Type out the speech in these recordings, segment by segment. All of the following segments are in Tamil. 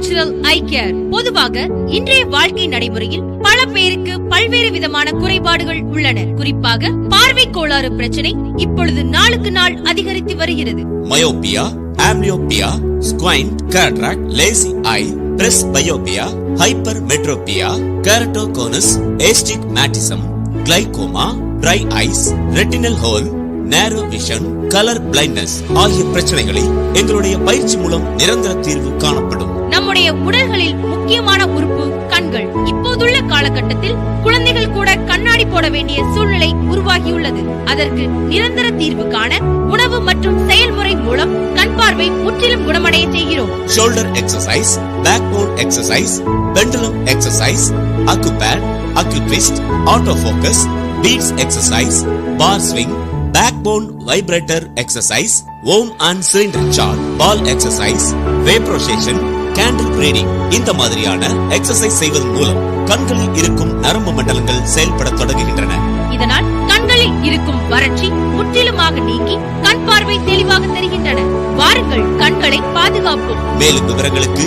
நேச்சுரல் ஐ கேர். பொதுவாக இன்றைய வாழ்க்கை நடைமுறையில் பல பேருக்கு பல்வேறு விதமான குறைபாடுகள் உள்ளன. குறிப்பாக பார்வை கோளாறு பிரச்சனை இப்பொழுது நாளுக்கு நாள் அதிகரித்து வருகிறது. Myopia, amblyopia, squint, cataract, lazy eye, presbyopia, hypermetropia, keratoconus, astigmatism, glaucoma, dry eyes, retinal hole, narrow vision, colour blindness ஆகிய பிரச்சனைகளை எங்களுடைய பயிற்சி மூலம் நிரந்தர தீர்வு காணப்படும். நம்முடைய உடல்களில் முக்கியமான உறுப்பு கண்கள். இப்போதுள்ள காலகட்டத்தில் குழந்தைகள் கூட கண்ணாடி போட வேண்டிய சூழ்நிலை உருவாகியுள்ளது. அதற்கு நிரந்தர தீர்வு காண உணவு மற்றும் செயல்முறை மூலம் கண் பார்வை முற்றிலும் குணமடைய செய்கிறோம். Shoulder exercise, back bone exercise, pendulum exercise, அக்குபேட், அக்குட்விஸ்ட், auto focus, beads exercise, bar swing, backbone vibrator exercise, ஓம் and cylinder chart, ball exercise, வேப்ரோசேஷன், கேண்டில் பிரீடிங் இந்த மாதிரியான எக்ஸசைஸ் செய்வதன் மூலம் கண்களில் இருக்கும் நரம்பு மண்டலங்கள் செயல்பட தொடங்குகின்றன. இதனால் கண்களில் இருக்கும் வறட்சி முற்றிலுமாக நீங்கி கண் பார்வை தெளிவாக தெரிகின்றன. வாருங்கள், கண்களை பாதுகாப்போம். மேலும் விவரங்களுக்கு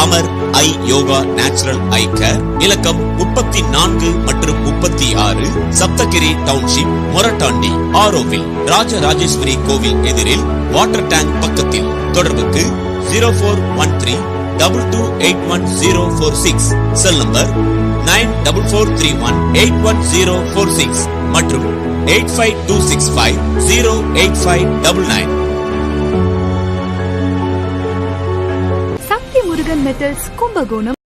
அமர் ஐ யோகா நேச்சுரல் ஐ கேர், இலக்கம் 34 மற்றும் 36, சப்தகிரி டவுன்ஷிப், மொரட்டாண்டி, ஆரோவில், ராஜராஜேஸ்வரி கோவில் எதிரில், வாட்டர் டேங்க் பக்கத்தில். தொடர்புக்கு 0413228146, செல் நம்பர் 9443181046 மற்றும் 8526508599. சக்தி முருகன் மெட்டல்ஸ், கும்பகோணம்.